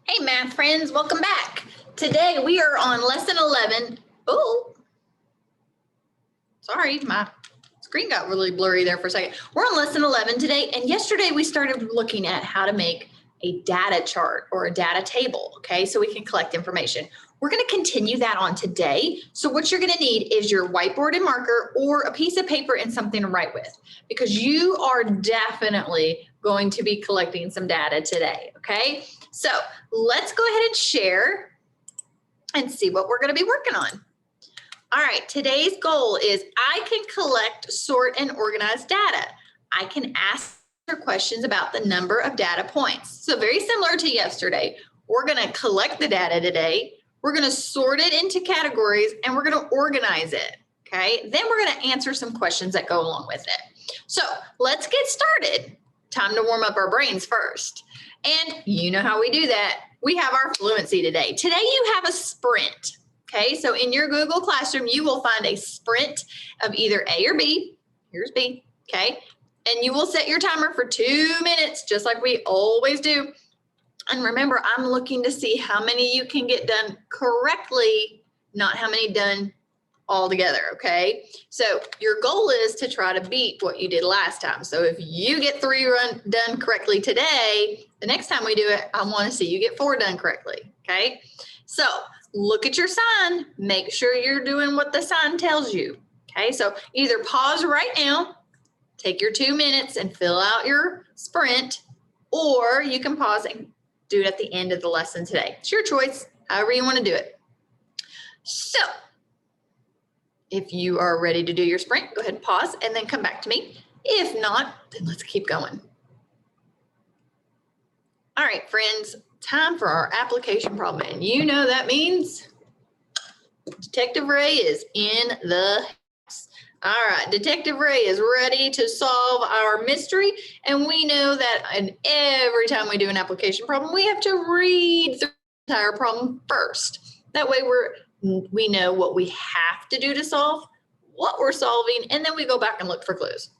Hey math friends, welcome back. Today we are on lesson 11. Oh, sorry, my screen got really blurry there for a second. We're on lesson 11 today, and yesterday we started looking at how to make a data chart or a data table, okay, so we can collect information. We're going to continue that on today. So what you're going to need is your whiteboard and marker or a piece of paper and something to write with, because you are definitely going to be collecting some data today, okay? So let's go ahead and share and see what we're going to be working on. All right, today's goal is I can collect, sort, and organize data. I can ask questions about the number of data points. So very similar to yesterday, we're going to collect the data today. We're going to sort it into categories and we're going to organize it. Okay, then we're going to answer some questions that go along with it. So let's get started. Time to warm up our brains first. And you know how we do that. We have our fluency today. Today you have a sprint. Okay, so in your Google Classroom, you will find a sprint of either A or B. Here's B, okay? And you will set your timer for 2 minutes, just like we always do. And remember, I'm looking to see how many you can get done correctly, not how many done all together, okay? So your goal is to try to beat what you did last time. So if you get 3 done correctly today, the next time we do it, I want to see you get 4 done correctly, okay? So look at your sign, make sure you're doing what the sign tells you, okay? So either pause right now, take your 2 minutes and fill out your sprint, or you can pause and do it at the end of the lesson today. It's your choice, however you want to do it. So if you are ready to do your sprint, go ahead and pause and then come back to me. If not, then let's keep going. All right, friends, time for our application problem. And you know that means Detective Ray is in the house. All right, Detective Ray is ready to solve our mystery. And we know that every time we do an application problem, we have to read through the entire problem first. That way we know what we have to do to solve, what we're solving, and then we go back and look for clues.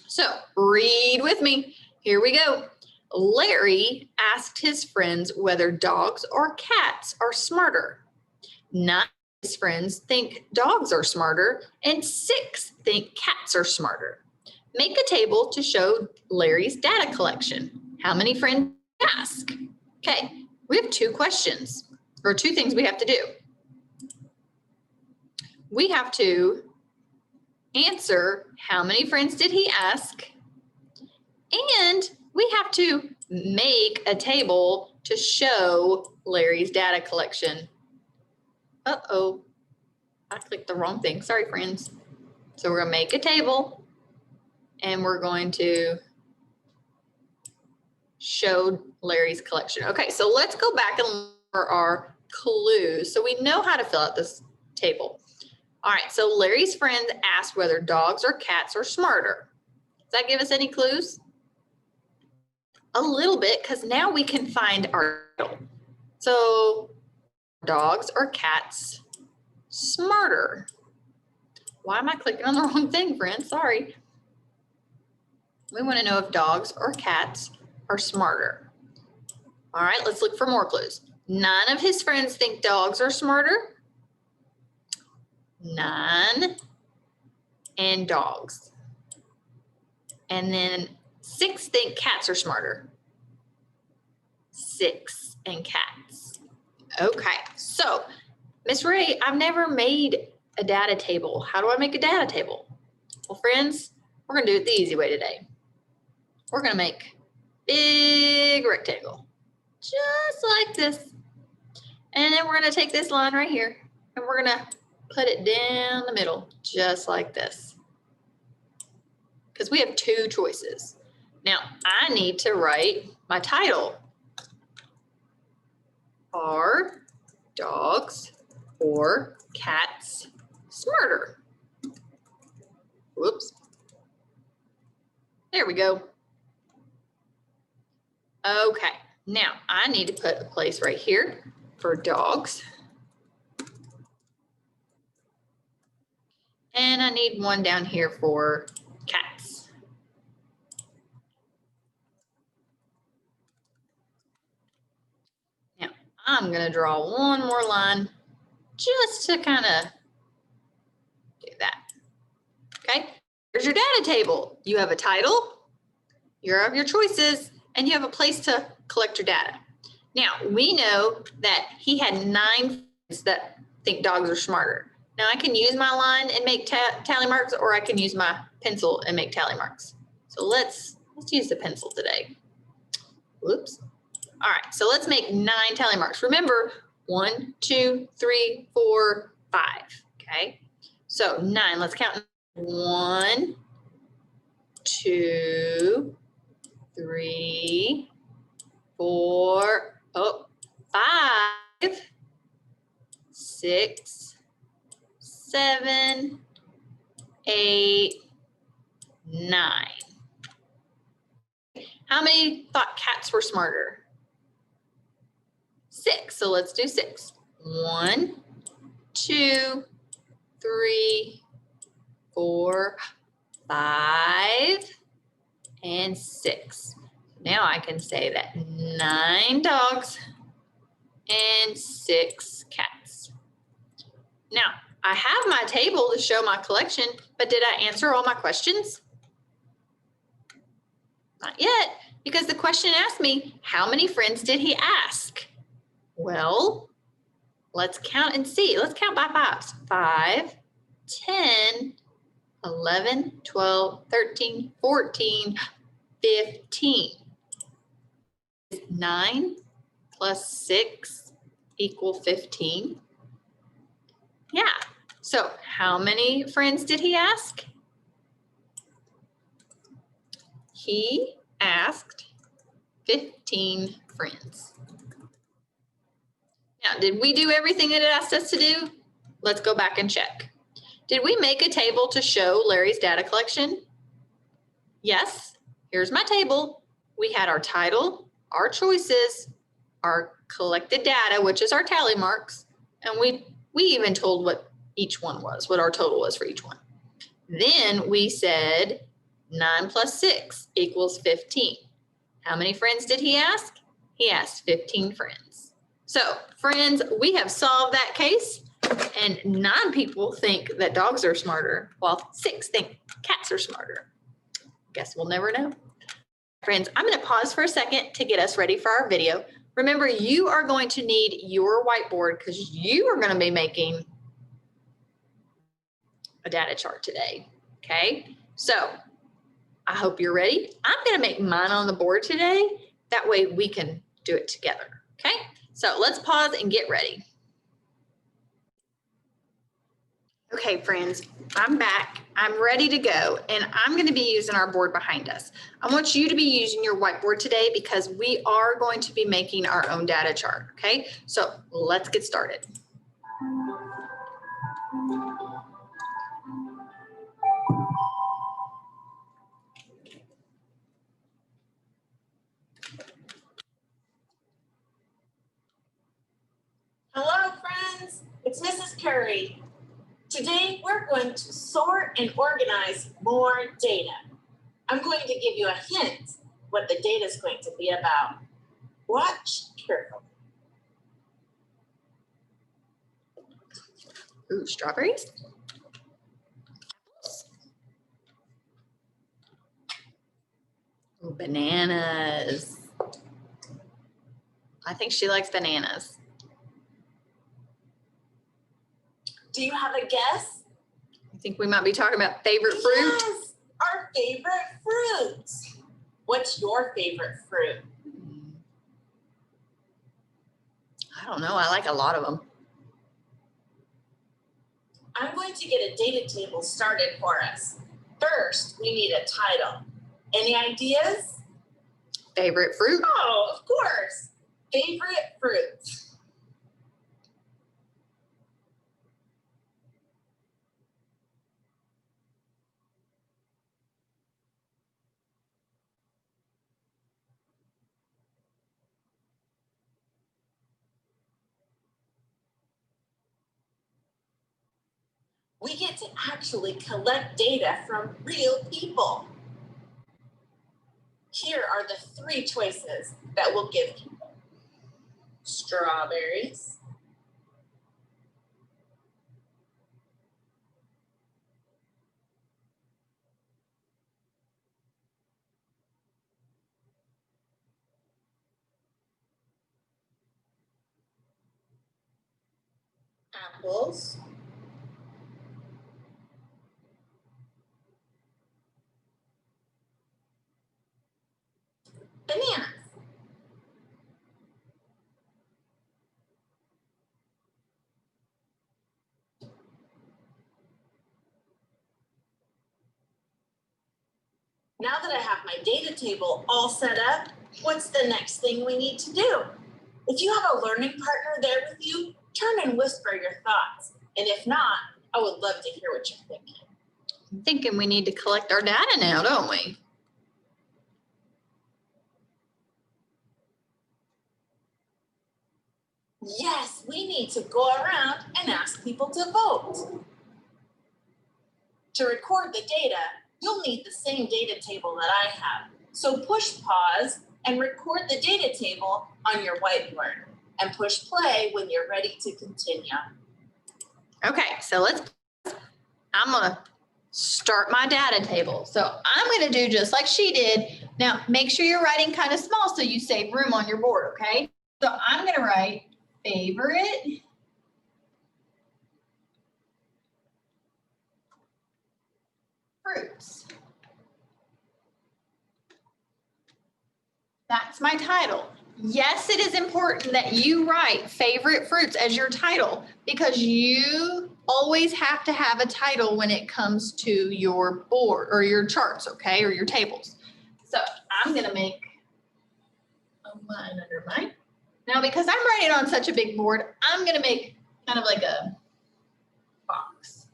So read with me. Here we go. Larry asked his friends whether dogs or cats are smarter. 9 of his friends think dogs are smarter, and 6 think cats are smarter. Make a table to show Larry's data collection. How many friends ask? Okay, we have 2 questions, or 2 things we have to do. We have to answer how many friends did he ask, and we have to make a table to show Larry's data collection. Uh-oh, I clicked the wrong thing. Sorry, friends. So we're going to make a table and we're going to show Larry's collection. Okay, so let's go back and look for our clues so we know how to fill out this table. All right, so Larry's friends asked whether dogs or cats are smarter. Does that give us any clues? A little bit, because now we can find our title. So dogs or cats smarter? Why am I clicking on the wrong thing, friends? Sorry. We want to know if dogs or cats are smarter. All right, let's look for more clues. 9 of his friends think dogs are smarter. 9 and dogs. And then 6 think cats are smarter. 6 and cats. Okay, so Miss Ray, I've never made a data table. How do I make a data table? Well, friends, we're going to do it the easy way today. We're going to make a big rectangle, just like this. And then we're going to take this line right here, and we're going to put it down the middle, just like this. Because we have 2 choices. Now, I need to write my title. Are dogs or cats smarter? Whoops. There we go. Okay, now I need to put a place right here for dogs. And I need one down here for cats. I'm going to draw one more line just to kind of do that. Okay, here's your data table. You have a title, you have your choices, and you have a place to collect your data. Now, we know that he had 9 friends that think dogs are smarter. Now, I can use my line and make tally marks, or I can use my pencil and make tally marks. So let's use the pencil today. Whoops. All right, so let's make 9 tally marks. Remember, 1, 2, 3, 4, 5. Okay, so 9. Let's count. 1, 2, 3, 4, 5, 6, 7, 8, 9. How many thought cats were smarter? 6. So let's do 6. 1, 2, 3, 4, 5, and 6. Now I can say that 9 dogs and 6 cats. Now, I have my table to show my collection, but did I answer all my questions? Not yet, because the question asked me, how many friends did he ask? Well, let's count and see. Let's count by 5s. 5, 10, 11, 12, 13, 14, 15. 9 plus 6 equal 15. Yeah. So how many friends did he ask? He asked 15 friends. Now, did we do everything that it asked us to do? Let's go back and check. Did we make a table to show Larry's data collection? Yes. Here's my table. We had our title, our choices, our collected data, which is our tally marks, and we even told what each one was, what our total was for each one. Then we said 9 plus 6 equals 15. How many friends did he ask? He asked 15 friends. So, friends, we have solved that case, and 9 people think that dogs are smarter, while 6 think cats are smarter. Guess we'll never know. Friends, I'm going to pause for a second to get us ready for our video. Remember, you are going to need your whiteboard because you are going to be making a data chart today, okay? So I hope you're ready. I'm going to make mine on the board today. That way we can do it together, okay? So let's pause and get ready. Okay, friends, I'm back. I'm ready to go, and I'm going to be using our board behind us. I want you to be using your whiteboard today because we are going to be making our own data chart, okay? So let's get started. Hello, friends. It's Mrs. Curry. Today, we're going to sort and organize more data. I'm going to give you a hint what the data is going to be about. Watch carefully. Ooh, strawberries. Ooh, bananas. I think she likes bananas. Do you have a guess? I think we might be talking about favorite fruit. Yes, our favorite fruits. What's your favorite fruit? I don't know. I like a lot of them. I'm going to get a data table started for us. First, we need a title. Any ideas? Favorite fruit? Oh, of course. Favorite fruits. We get to actually collect data from real people. Here are the 3 choices that we'll give people. Strawberries. Apples. Bananas. Now that I have my data table all set up, what's the next thing we need to do? If you have a learning partner there with you, turn and whisper your thoughts. And if not, I would love to hear what you're thinking. I'm thinking we need to collect our data now, don't we? Yes, we need to go around and ask people to vote. To record the data, you'll need the same data table that I have. So push pause and record the data table on your whiteboard and push play when you're ready to continue. Okay, so I'm gonna start my data table. So I'm gonna do just like she did. Now, make sure you're writing kind of small so you save room on your board, okay? So I'm gonna write favorite fruits. That's my title. Yes, it is important that you write favorite fruits as your title because you always have to have a title when it comes to your board or your charts, okay, or your tables. So I'm gonna make a line under mine. Now, because I'm writing on such a big board, I'm gonna make kind of like a box.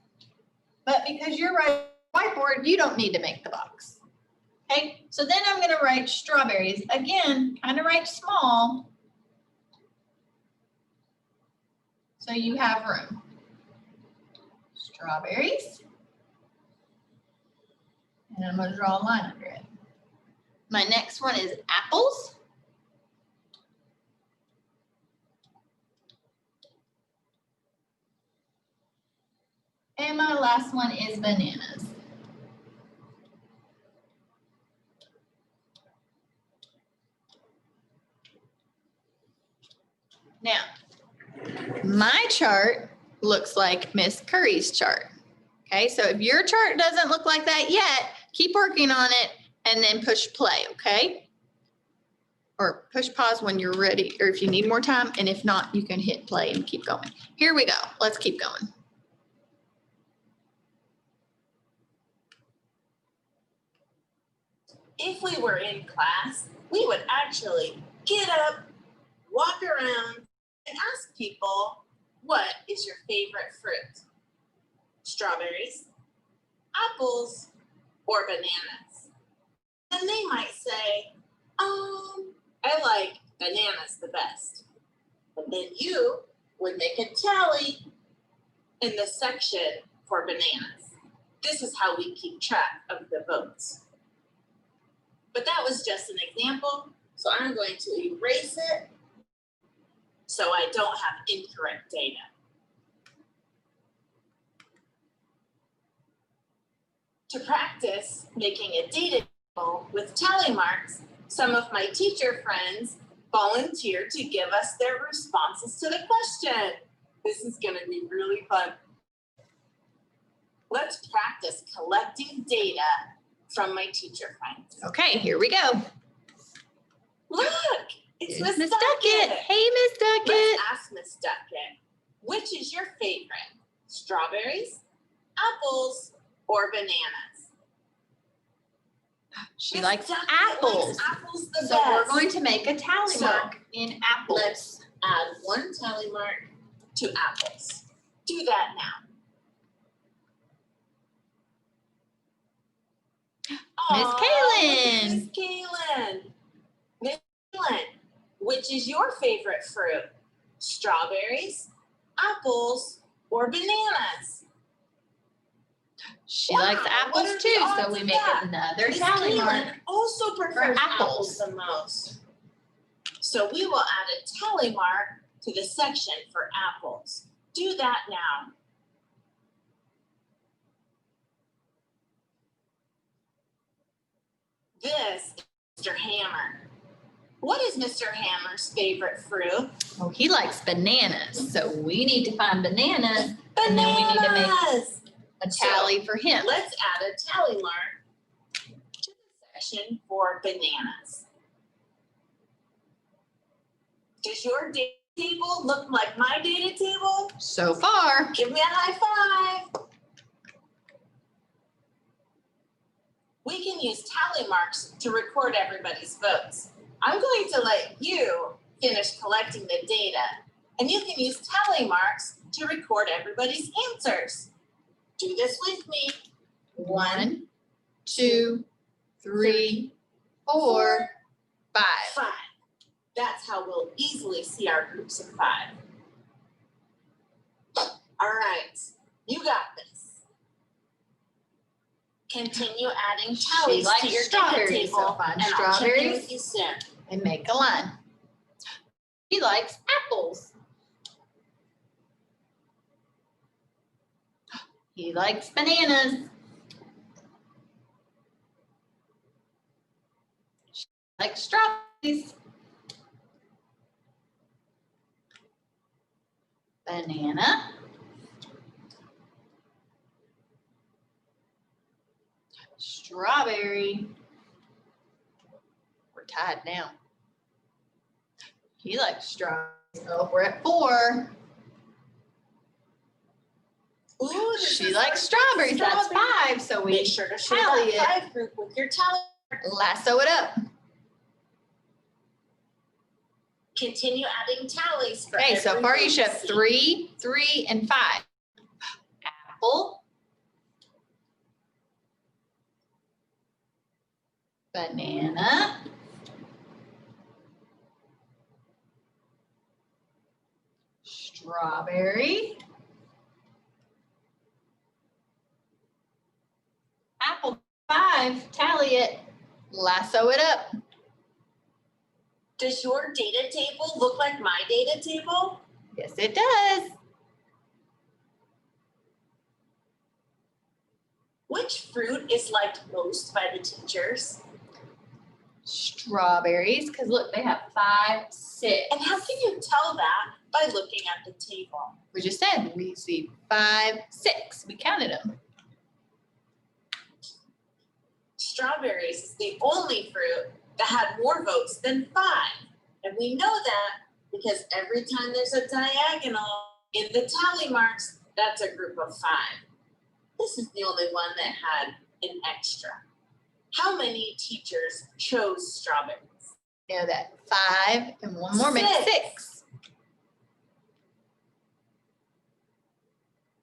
But because you're writing whiteboard, you don't need to make the box. Okay, so then I'm gonna write strawberries. Again, kind of write small so you have room. Strawberries. And I'm gonna draw a line under it. My next one is apples. And my last one is bananas. Now, my chart looks like Miss Curry's chart. Okay, so if your chart doesn't look like that yet, keep working on it and then push play, okay? Or push pause when you're ready, or if you need more time, and if not, you can hit play and keep going. Here we go, let's keep going. If we were in class, we would actually get up, walk around, and ask people, what is your favorite fruit? Strawberries, apples, or bananas? And they might say, I like bananas the best. But then you would make a tally in the section for bananas. This is how we keep track of the votes. But that was just an example, so I'm going to erase it so I don't have incorrect data. To practice making a data table with tally marks, some of my teacher friends volunteered to give us their responses to the question. This is going to be really fun. Let's practice collecting data from my teacher friends. Okay, here we go. Look, it's Miss Miss Duckett. Duckett. Hey, Miss Duckett. Let's ask Miss Duckett, which is your favorite? Strawberries, apples, or bananas? She Miss likes Duckett apples. likes apples the So best. we're going to make a tally So, mark in apples. Let's add one tally mark to apples. Do that now. Miss Aw, Kaylin. Miss Kaylin. Miss Kaylin, which is your favorite fruit? Strawberries, apples, or bananas? She Wow, likes what apples are the too, odds so we of make that? another Miss tally Kaylin mark. also prefers apples. apples the most. So So we will add a tally mark to the section for apples. Do that now. This is Mr. Hammer. What is Mr. Hammer's favorite fruit? Oh, he likes bananas. So we need to find bananas. And then we need to make Bananas! a tally for him. Let's add a tally mark to the section for bananas. Does your data table look like my data table? So far. Give me a high five. We can use tally marks to record everybody's votes. I'm going to let you finish collecting the data, and you can use tally marks to record everybody's answers. Do this with me. 1, 2, 3, 4, 5. 5. That's how we'll easily see our groups of 5. All right, you got this. Continue adding tallies likes to your data strawberries, so table, find and I'll check in strawberries. with you soon. And make a line. He likes apples. He likes bananas. She likes strawberries. Banana. Strawberry. We're tied now. He likes strawberries. So we're at 4. Ooh, this She is likes our strawberries. That's strawberry. 5. So we Make sure to show tally that it. 5 group with your tally. Lasso it up. Continue adding tallies for Okay, so every far you group should have see. 3, 3, and 5. Apple. Banana. Strawberry. Apple. 5. Tally it. Lasso it up. Does your data table look like my data table? Yes, it does. Which fruit is liked most by the teachers? Strawberries, because look, they have 5, 6. And how can you tell that by looking at the table? We just said we see 5, 6. We counted them. Strawberries is the only fruit that had more votes than 5. And we know that because every time there's a diagonal in the tally marks, that's a group of 5. This is the only one that had an extra. How many teachers chose strawberries? You know that 5 and one more makes 6.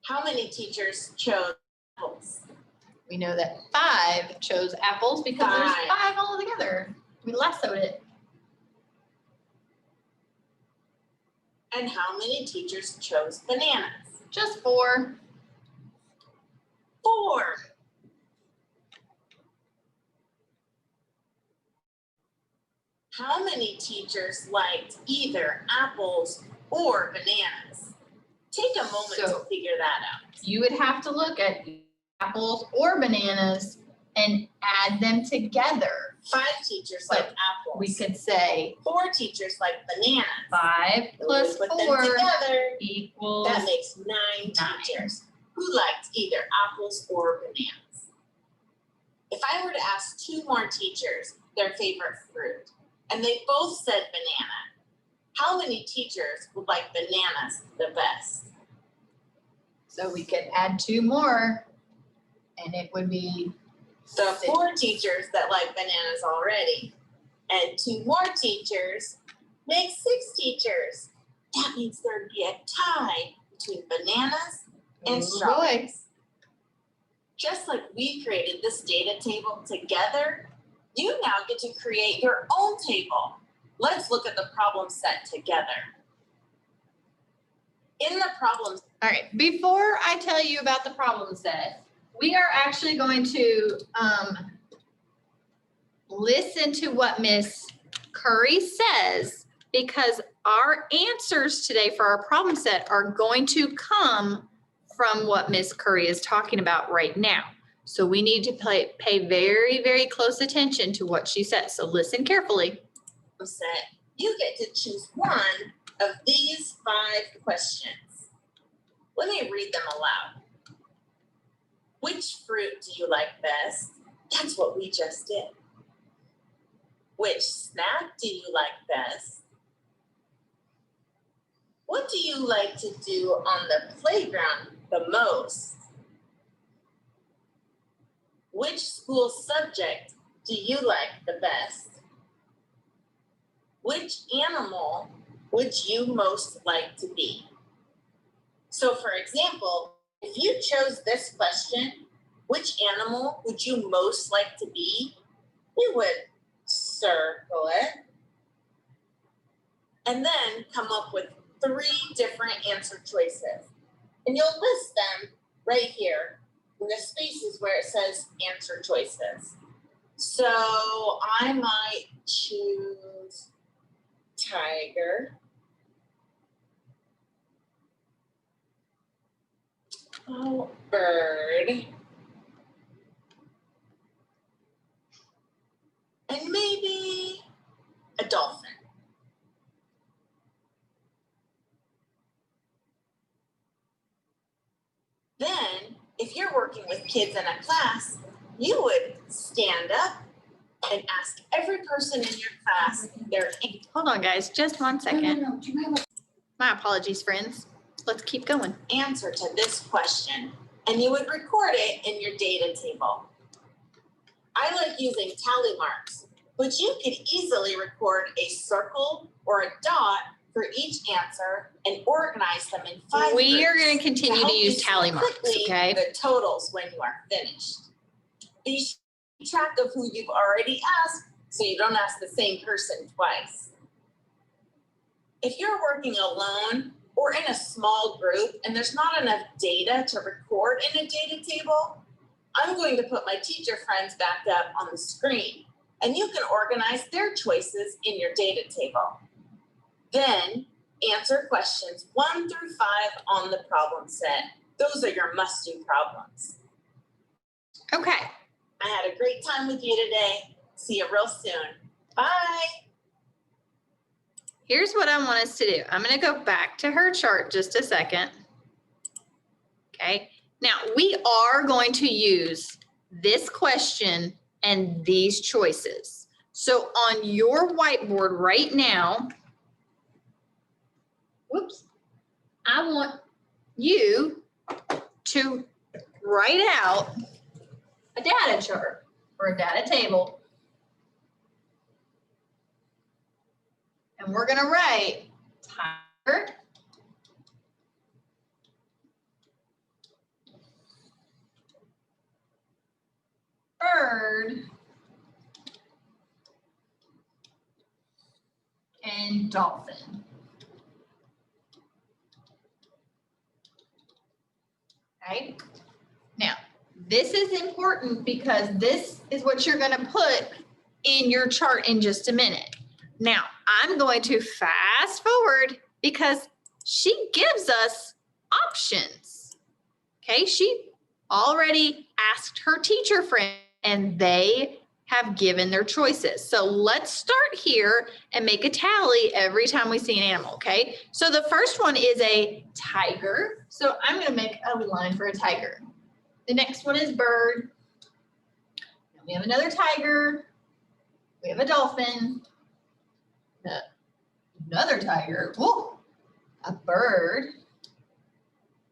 How many teachers chose apples? We know that 5 chose apples because there's 5. 5 all together. We lassoed it. And how many teachers chose bananas? Just 4. 4. How many teachers liked either apples or bananas? Take a moment So- to figure that out. You would have to look at apples or bananas and add them together. 5 teachers So like apples. We could say 4 teachers like bananas. 5 So plus we put them 4 together. equals That makes 9 teachers who liked either apples or bananas. If I were to ask 2 more teachers their favorite fruit, and they both said banana, how many teachers would like bananas the best? So we could add 2 more and it would be The 6. 4 teachers that like bananas already, and 2 more teachers make 6 teachers. That means there'd be a tie between bananas and Oh, boy. strawberries. Just like we created this data table together, you now get to create your own table. Let's look at the problem set together. In the problem, All right, before I tell you about the problem set, we are actually going to listen to what Miss Curry says because our answers today for our problem set are going to come from what Miss Curry is talking about right now. So we need to pay very, very close attention to what she says. So listen carefully. Set. You get to choose one of these 5 questions. Let me read them aloud. Which fruit do you like best? That's what we just did. Which snack do you like best? What do you like to do on the playground the most? Which school subject do you like the best? Which animal would you most like to be? So for example, if you chose this question, which animal would you most like to be? We would circle it and then come up with 3 different answer choices. And you'll list them right here in the spaces where it says answer choices. So I might choose tiger. Oh, bird. And maybe a dolphin. Then, if you're working with kids in a class, you would stand up and ask every person in your class their Hold on, guys, just 1 second. My apologies, friends. Let's keep going. answer to this question, and you would record it in your data table. I like using tally marks, but you could easily record a circle or a dot for each answer and organize them in 5 We are groups going to continue help to you use see tally marks, quickly okay? the totals when you are finished. Be sure to keep track of who you've already asked so you don't ask the same person twice. If you're working alone or in a small group and there's not enough data to record in a data table, I'm going to put my teacher friends back up on the screen, and you can organize their choices in your data table. Then answer questions 1 through 5 on the problem set. Those are your must-do problems. Okay. I had a great time with you today. See you real soon. Bye. Here's what I want us to do. I'm going to go back to her chart just a second. Okay. Now, we are going to use this question and these choices. So on your whiteboard right now, whoops, I want you to write out a data chart or a data table. And we're going to write tiger, bird, and dolphin. Okay. Now, this is important because this is what you're going to put in your chart in just a minute. Now, I'm going to fast forward because she gives us options. Okay, she already asked her teacher friend and they have given their choices. So let's start here and make a tally every time we see an animal, okay? So the first one is a tiger. So I'm going to make a line for a tiger. The next one is bird. Then we have another tiger. We have a dolphin. Another tiger. Whoa. A bird.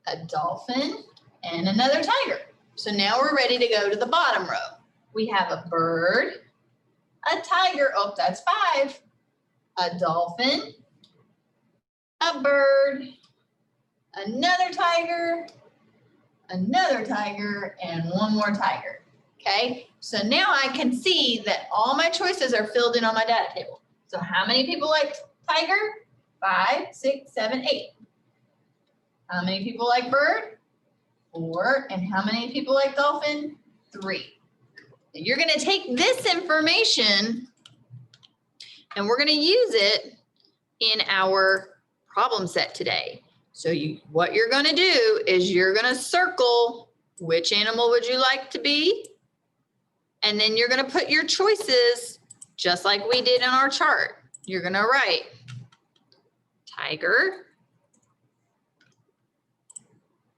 A dolphin. And another tiger. So now we're ready to go to the bottom row. We have a bird, a tiger, oh, that's 5, a dolphin, a bird, another tiger, and one more tiger, okay? So now I can see that all my choices are filled in on my data table. So how many people like tiger? 5, 6, 7, 8. How many people like bird? 4. And how many people like dolphin? 3. You're going to take this information and we're going to use it in our problem set today. So what you're going to do is you're going to circle which animal would you like to be, and then you're going to put your choices just like we did in our chart. You're going to write tiger,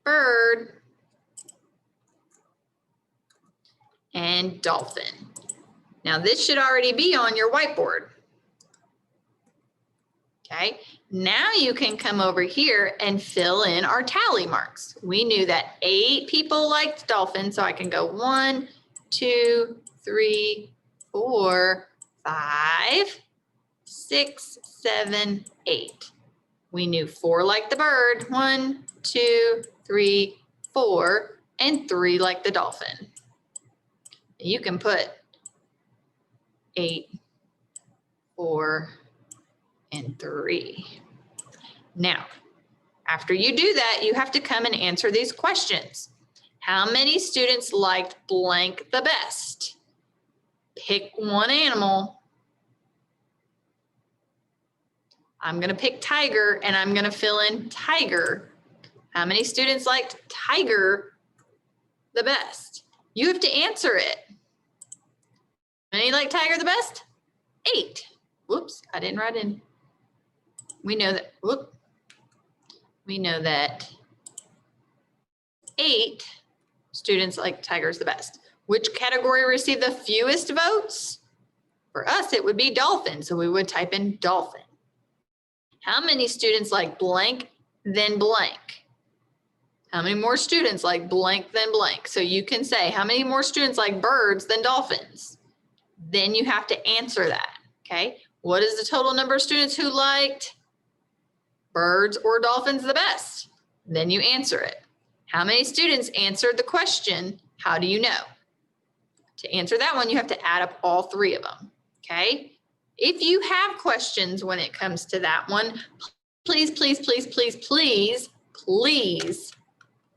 bird, and dolphin. Now this should already be on your whiteboard. Okay, now you can come over here and fill in our tally marks. We knew that 8 people liked dolphin, so I can go 1, 2, 3, 4, 5, 6, 7, 8. We knew 4 liked the bird, 1, 2, 3, 4, and 3 liked the dolphin. You can put 8, 4, and 3. Now, after you do that, you have to come and answer these questions. How many students liked blank the best? Pick one animal. I'm going to pick tiger, and I'm going to fill in tiger. How many students liked tiger the best? You have to answer it. How many like tiger the best? 8. Whoops, I didn't write in. We know that 8 students like tigers the best. Which category received the fewest votes? For us, it would be dolphin, so we would type in dolphin. How many students like blank then blank? How many more students like blank than blank? So you can say, how many more students like birds than dolphins? Then you have to answer that, okay? What is the total number of students who liked birds or dolphins the best? Then you answer it. How many students answered the question, how do you know? To answer that one, you have to add up all 3 of them, okay? If you have questions when it comes to that one, please, please, please, please, please, please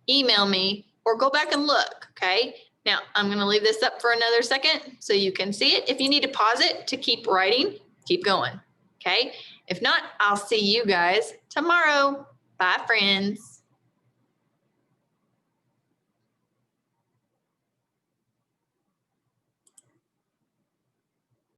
email me or go back and look, okay? Now, I'm going to leave this up for another second so you can see it. If you need to pause it to keep writing, keep going, okay? If not, I'll see you guys tomorrow. Bye, friends.